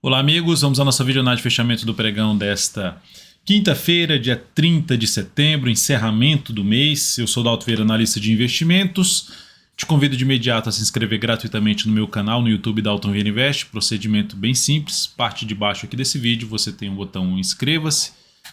Olá, amigos. Vamos à nossa videoanálise de fechamento do pregão desta quinta-feira, dia 30 de setembro, encerramento do mês. Eu sou o Dalto Vieira, analista de investimentos. Te convido de imediato a se inscrever gratuitamente no meu canal no YouTube Dalton Vieira Invest. Procedimento bem simples. Parte de baixo aqui desse vídeo você tem um botão inscreva-se.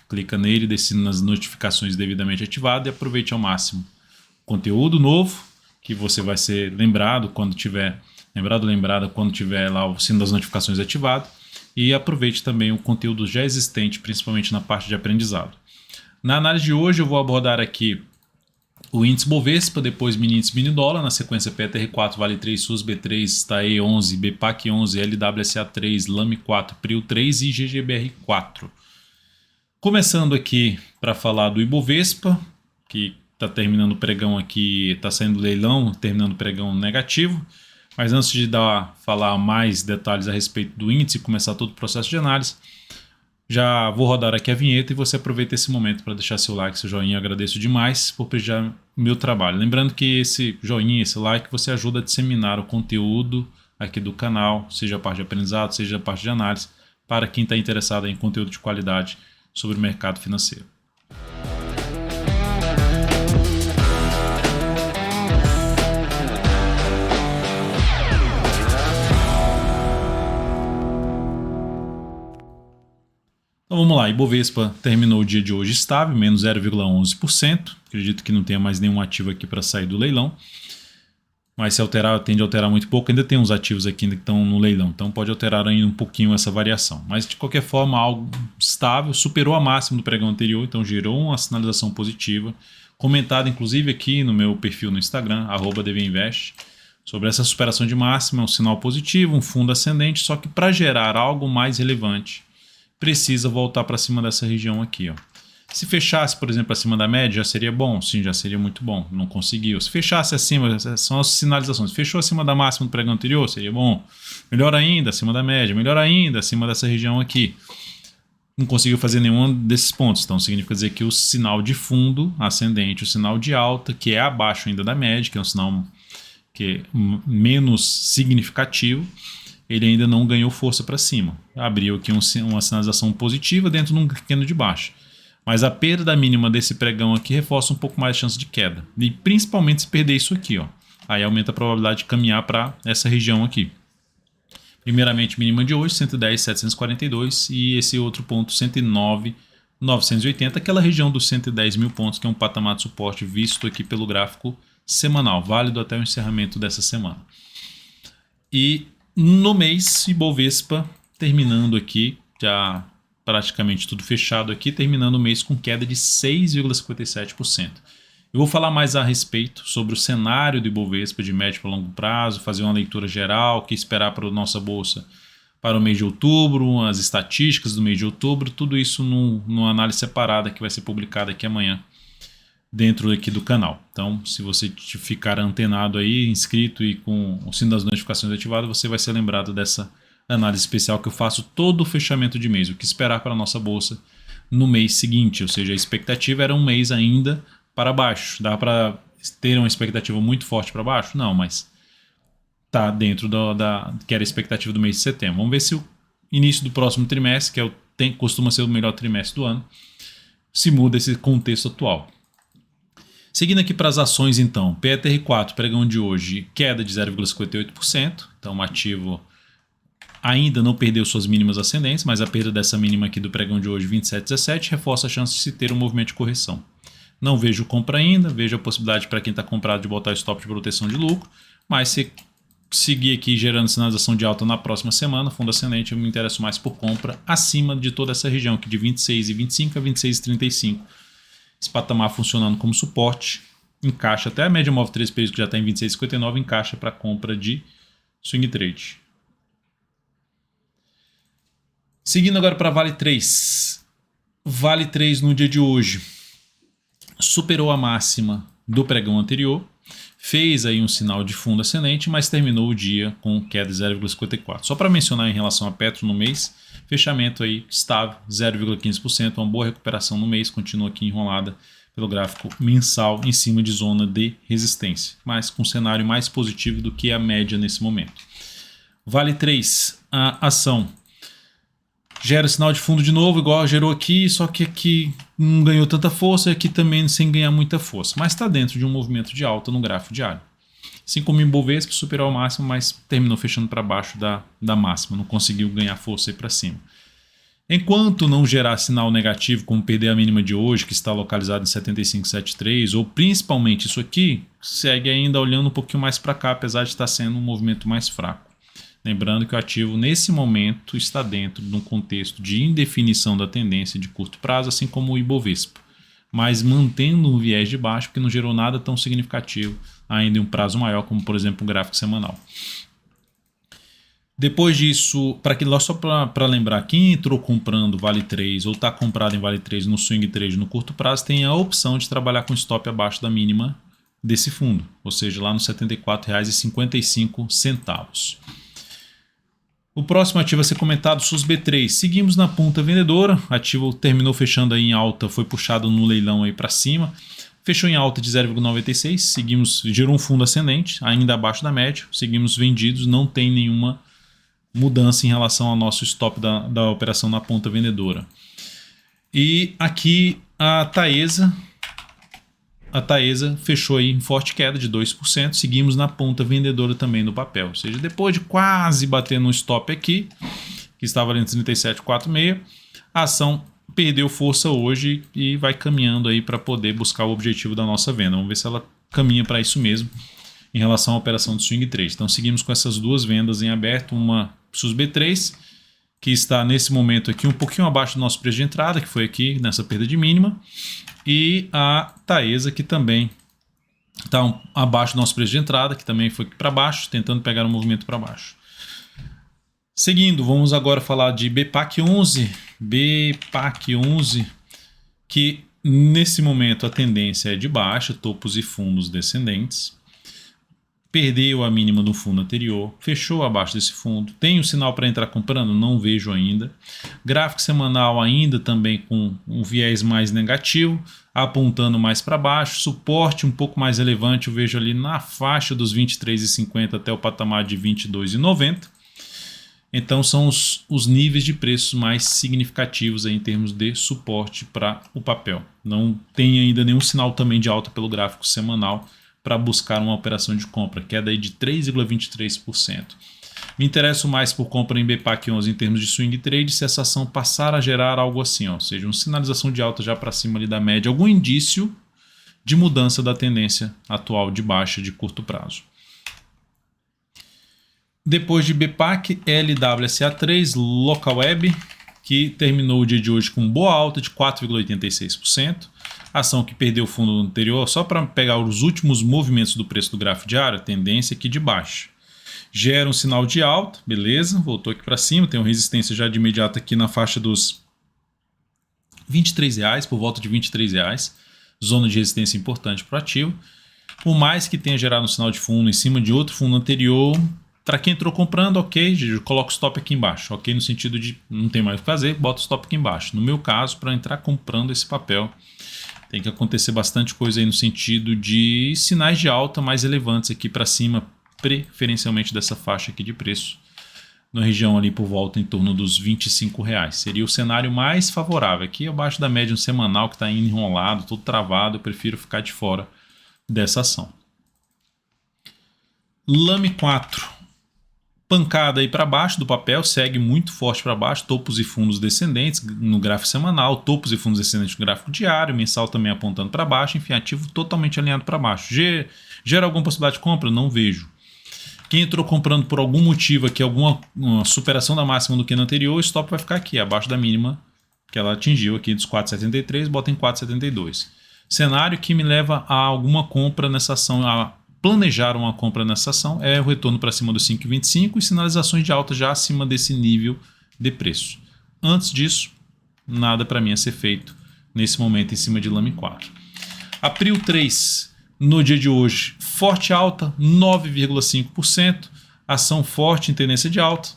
Clica nele, decida as notificações devidamente ativado e aproveite ao máximo conteúdo novo que você vai ser lembrada quando tiver lá o sino das notificações ativado, e aproveite também o conteúdo já existente, principalmente na parte de aprendizado. Na análise de hoje eu vou abordar aqui o índice Bovespa, depois mini índice mini dólar, na sequência PTR4, Vale 3, SUS B3, TAE 11, BPAC 11, LWSA 3, LAME 4, PRIO 3 e GGBR 4. Começando aqui para falar do Ibovespa, que está terminando o pregão aqui, está saindo leilão, terminando o pregão negativo. Mas antes de falar mais detalhes a respeito do índice e começar todo o processo de análise, já vou rodar aqui a vinheta e você aproveita esse momento para deixar seu like, seu joinha. Eu agradeço demais por prestigiar meu trabalho. Lembrando que esse joinha, esse like, você ajuda a disseminar o conteúdo aqui do canal, seja a parte de aprendizado, seja a parte de análise, para quem está interessado em conteúdo de qualidade sobre o mercado financeiro. Então vamos lá, Ibovespa terminou o dia de hoje estável, menos 0,11%. Acredito que não tenha mais nenhum ativo aqui para sair do leilão. Mas se alterar, tende a alterar muito pouco. Ainda tem uns ativos aqui que estão no leilão, então pode alterar ainda um pouquinho essa variação. Mas de qualquer forma, algo estável, superou a máxima do pregão anterior, então gerou uma sinalização positiva. Comentado inclusive aqui no meu perfil no Instagram, @dvinvest, sobre essa superação de máxima, um sinal positivo, um fundo ascendente, só que para gerar algo mais relevante, precisa voltar para cima dessa região aqui, ó. Se fechasse, por exemplo, acima da média, já seria bom? Sim, já seria muito bom. Não conseguiu. Se fechasse acima, são as sinalizações. Fechou acima da máxima do pregão anterior, seria bom. Melhor ainda, acima da média. Melhor ainda, acima dessa região aqui. Não conseguiu fazer nenhum desses pontos. Então, significa dizer que o sinal de fundo ascendente, o sinal de alta, que é abaixo ainda da média, que é um sinal que é menos significativo, ele ainda não ganhou força para cima. Abriu aqui uma sinalização positiva dentro de um pequeno de baixo. Mas a perda mínima desse pregão aqui reforça um pouco mais a chance de queda. E principalmente se perder isso aqui, ó. Aí aumenta a probabilidade de caminhar para essa região aqui. Primeiramente, mínima de hoje, 110.742. E esse outro ponto, 109.980. Aquela região dos 110 mil pontos, que é um patamar de suporte visto aqui pelo gráfico semanal. Válido até o encerramento dessa semana. E no mês, Ibovespa terminando aqui, já praticamente tudo fechado aqui, terminando o mês com queda de 6,57%. Eu vou falar mais a respeito sobre o cenário do Ibovespa de médio para longo prazo, fazer uma leitura geral, o que esperar para a nossa bolsa para o mês de outubro, as estatísticas do mês de outubro, tudo isso numa análise separada que vai ser publicada aqui amanhã, dentro aqui do canal. Então, se você ficar antenado aí, inscrito e com o sino das notificações ativado, você vai ser lembrado dessa análise especial que eu faço todo o fechamento de mês, o que esperar para a nossa bolsa no mês seguinte, ou seja, a expectativa era um mês ainda para baixo. Dá para ter uma expectativa muito forte para baixo? Não, mas está dentro que era a expectativa do mês de setembro. Vamos ver se o início do próximo trimestre, costuma ser o melhor trimestre do ano, se muda esse contexto atual. Seguindo aqui para as ações, então, PTR4, pregão de hoje, queda de 0,58%, então o ativo ainda não perdeu suas mínimas ascendentes, mas a perda dessa mínima aqui do pregão de hoje, 27,17, reforça a chance de se ter um movimento de correção. Não vejo compra ainda, vejo a possibilidade para quem está comprado de botar stop de proteção de lucro, mas se seguir aqui gerando sinalização de alta na próxima semana, fundo ascendente, eu me interesso mais por compra acima de toda essa região aqui de 26,25 a 26,35. Esse patamar funcionando como suporte, encaixa até a média móvel 3 períodos que já está em 26,59, encaixa para compra de swing trade. Seguindo agora para Vale 3. Vale 3 no dia de hoje superou a máxima do pregão anterior, fez aí um sinal de fundo ascendente, mas terminou o dia com queda de 0,54. Só para mencionar em relação a Petro no mês, fechamento aí estável, 0,15%, uma boa recuperação no mês, continua aqui enrolada pelo gráfico mensal em cima de zona de resistência, mas com um cenário mais positivo do que a média nesse momento. Vale 3, a ação Gera sinal de fundo de novo, igual gerou aqui, só que aqui não ganhou tanta força e aqui também sem ganhar muita força. Mas está dentro de um movimento de alta no gráfico diário. Assim como o Ibovespa superou o máximo, mas terminou fechando para baixo da máxima, não conseguiu ganhar força aí para cima. Enquanto não gerar sinal negativo, como perder a mínima de hoje, que está localizada em 75,73, ou principalmente isso aqui, segue ainda olhando um pouquinho mais para cá, apesar de estar sendo um movimento mais fraco. Lembrando que o ativo, nesse momento, está dentro de um contexto de indefinição da tendência de curto prazo, assim como o Ibovespa, mas mantendo um viés de baixo, porque não gerou nada tão significativo ainda em um prazo maior, como por exemplo o gráfico semanal. Depois disso, só para lembrar, quem entrou comprando Vale 3 ou está comprado em Vale 3 no swing trade no curto prazo, tem a opção de trabalhar com stop abaixo da mínima desse fundo, ou seja, lá nos R$ 74,55. O próximo ativo a ser comentado, SUSB3. Seguimos na ponta vendedora, ativo terminou fechando aí em alta, foi puxado no leilão aí para cima, fechou em alta de 0,96, seguimos, gerou um fundo ascendente, ainda abaixo da média, seguimos vendidos, não tem nenhuma mudança em relação ao nosso stop da operação na ponta vendedora. E aqui a Taesa fechou aí em forte queda de 2%, seguimos na ponta vendedora também no papel, ou seja, depois de quase bater no stop aqui, que estava ali em 37,46, a ação perdeu força hoje e vai caminhando aí para poder buscar o objetivo da nossa venda. Vamos ver se ela caminha para isso mesmo em relação à operação de swing trade. Então seguimos com essas duas vendas em aberto, uma SUSB3, que está nesse momento aqui um pouquinho abaixo do nosso preço de entrada, que foi aqui nessa perda de mínima, e a Taesa, que também está abaixo do nosso preço de entrada, que também foi para baixo, tentando pegar um movimento para baixo. Seguindo, vamos agora falar de BPAC11. BPAC11, que nesse momento a tendência é de baixa, topos e fundos descendentes. Perdeu a mínima do fundo anterior, fechou abaixo desse fundo. Tem um sinal para entrar comprando? Não vejo ainda. Gráfico semanal ainda também com um viés mais negativo, apontando mais para baixo. Suporte um pouco mais relevante eu vejo ali na faixa dos 23,50 até o patamar de 22,90. Então são os níveis de preços mais significativos aí em termos de suporte para o papel. Não tem ainda nenhum sinal também de alta pelo gráfico semanal para buscar uma operação de compra, queda aí de 3,23%. Me interesso mais por compra em BPAC11 em termos de swing trade se essa ação passar a gerar algo assim, ou seja, uma sinalização de alta já para cima ali da média, algum indício de mudança da tendência atual de baixa de curto prazo. Depois de BPAC, LWSA3, Localweb, que terminou o dia de hoje com boa alta de 4,86%. Ação que perdeu o fundo anterior, só para pegar os últimos movimentos do preço do gráfico diário, a tendência aqui de baixo. Gera um sinal de alta, beleza, voltou aqui para cima, tem uma resistência já de imediato aqui na faixa dos R$23, por volta de R$23, zona de resistência importante para o ativo. Por mais que tenha gerado um sinal de fundo em cima de outro fundo anterior, para quem entrou comprando, ok, coloca o stop aqui embaixo, ok, no sentido de não tem mais o que fazer, bota o stop aqui embaixo. No meu caso, para entrar comprando esse papel, tem que acontecer bastante coisa aí no sentido de sinais de alta mais relevantes aqui para cima, preferencialmente dessa faixa aqui de preço, na região ali por volta em torno dos R$25. Seria o cenário mais favorável. Aqui abaixo da média semanal que está enrolado, todo travado, eu prefiro ficar de fora dessa ação. Lame 4. Pancada aí para baixo do papel, segue muito forte para baixo, topos e fundos descendentes no gráfico semanal, topos e fundos descendentes no gráfico diário, mensal também apontando para baixo, enfim, ativo totalmente alinhado para baixo. Gera alguma possibilidade de compra? Não vejo. Quem entrou comprando por algum motivo aqui, alguma superação da máxima do que no anterior, o stop vai ficar aqui, abaixo da mínima que ela atingiu aqui dos 4,73, bota em 4,72. Cenário que me leva a alguma compra nessa ação, a planejar uma compra nessa ação, é o retorno para cima dos 5,25 e sinalizações de alta já acima desse nível de preço. Antes disso, nada para mim a ser feito nesse momento em cima de Lame 4. April 3, no dia de hoje, forte alta, 9,5%, ação forte em tendência de alta.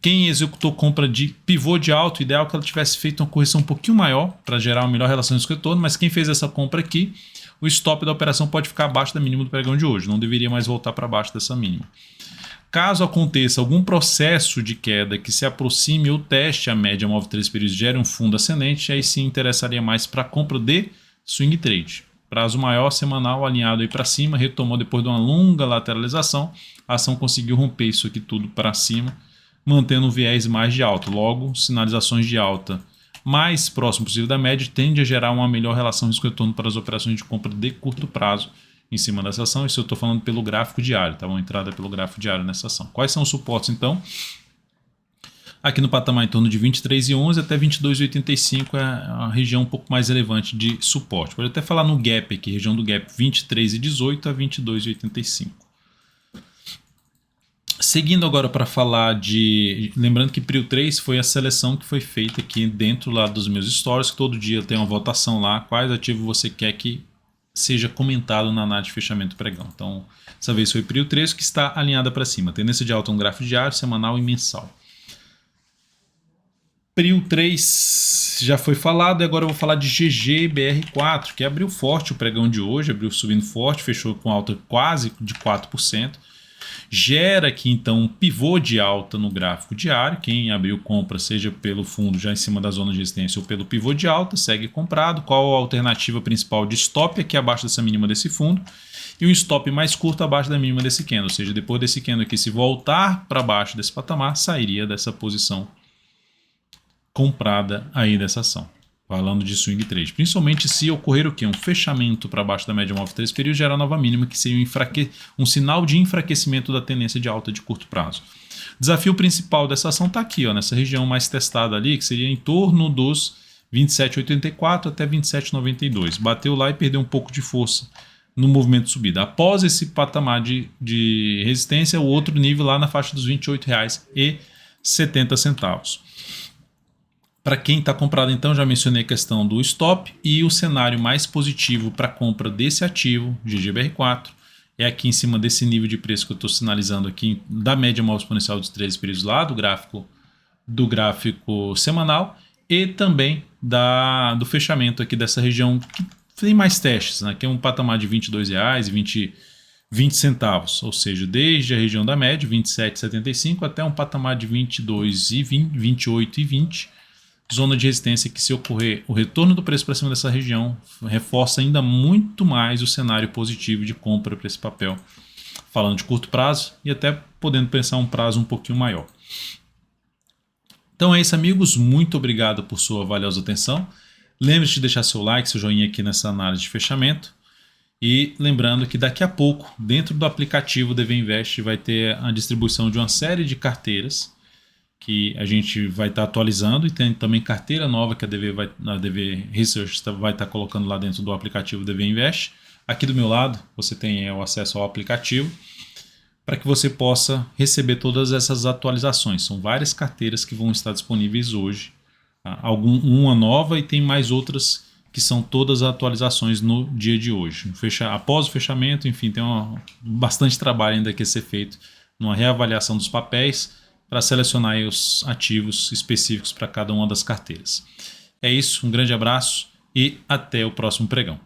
Quem executou compra de pivô de alto, ideal que ela tivesse feito uma correção um pouquinho maior para gerar uma melhor relação de retorno, mas quem fez essa compra aqui, o stop da operação pode ficar abaixo da mínima do pregão de hoje, não deveria mais voltar para baixo dessa mínima. Caso aconteça algum processo de queda que se aproxime ou teste a média móvel de 3 períodos e gere um fundo ascendente, aí sim interessaria mais para compra de swing trade. Prazo maior, semanal, alinhado aí para cima, retomou depois de uma longa lateralização, a ação conseguiu romper isso aqui tudo para cima, mantendo um viés mais de alta. Logo, sinalizações de alta mais próximo possível da média tende a gerar uma melhor relação risco-retorno para as operações de compra de curto prazo em cima dessa ação. Isso eu estou falando pelo gráfico diário, tá? Uma entrada pelo gráfico diário nessa ação. Quais são os suportes, então? Aqui no patamar em torno de 23,11 até 22,85 é a região um pouco mais relevante de suporte. Pode até falar no gap aqui, região do gap 23,18 a 22,85. Seguindo agora para falar de... Lembrando que Prio 3 foi a seleção que foi feita aqui dentro lá dos meus stories, que todo dia tem uma votação lá, quais ativos você quer que seja comentado na análise de fechamento pregão. Então, dessa vez foi Prio 3 que está alinhada para cima. Tendência de alta no gráfico diário, semanal e mensal. Prio 3 já foi falado e agora eu vou falar de GGBR4, que abriu forte o pregão de hoje, abriu subindo forte, fechou com alta quase de 4%. Gera aqui então um pivô de alta no gráfico diário. Quem abriu compra, seja pelo fundo já em cima da zona de resistência ou pelo pivô de alta, segue comprado. Qual a alternativa principal de stop? Aqui abaixo dessa mínima desse fundo. E um stop mais curto abaixo da mínima desse candle. Ou seja, depois desse candle aqui, se voltar para baixo desse patamar, sairia dessa posição comprada aí dessa ação. Falando de swing trade. Principalmente se ocorrer o quê? Um fechamento para baixo da média móvel 3 períodos, gera nova mínima, que seria um sinal de enfraquecimento da tendência de alta de curto prazo. Desafio principal dessa ação está aqui, ó, nessa região mais testada ali, que seria em torno dos 27,84 até 27,92. Bateu lá e perdeu um pouco de força no movimento de subida. Após esse patamar de resistência, o outro nível lá na faixa dos R$ 28,70. Para quem está comprado, então, já mencionei a questão do stop e o cenário mais positivo para compra desse ativo, GGBR4, é aqui em cima desse nível de preço que eu estou sinalizando aqui, da média móvel exponencial dos 13 períodos lá, do gráfico semanal, e também do fechamento aqui dessa região que tem mais testes, né, que é um patamar de R$ 22,20, ou seja, desde a região da média, 27,75, até um patamar de 22,20, 28,20, zona de resistência que, se ocorrer o retorno do preço para cima dessa região, reforça ainda muito mais o cenário positivo de compra para esse papel, falando de curto prazo e até podendo pensar um prazo um pouquinho maior. Então é isso, amigos, muito obrigado por sua valiosa atenção. Lembre-se de deixar seu like, seu joinha aqui nessa análise de fechamento. E lembrando que daqui a pouco, dentro do aplicativo DV Invest, vai ter a distribuição de uma série de carteiras que a gente vai estar atualizando, e tem também carteira nova que a DV Research vai estar colocando lá dentro do aplicativo DV Invest. Aqui do meu lado você tem o acesso ao aplicativo para que você possa receber todas essas atualizações. São várias carteiras que vão estar disponíveis hoje, uma nova, e tem mais outras que são todas as atualizações no dia de hoje. Após o fechamento, enfim, tem bastante trabalho ainda que ser feito numa reavaliação dos papéis, para selecionar aí os ativos específicos para cada uma das carteiras. É isso, um grande abraço e até o próximo pregão.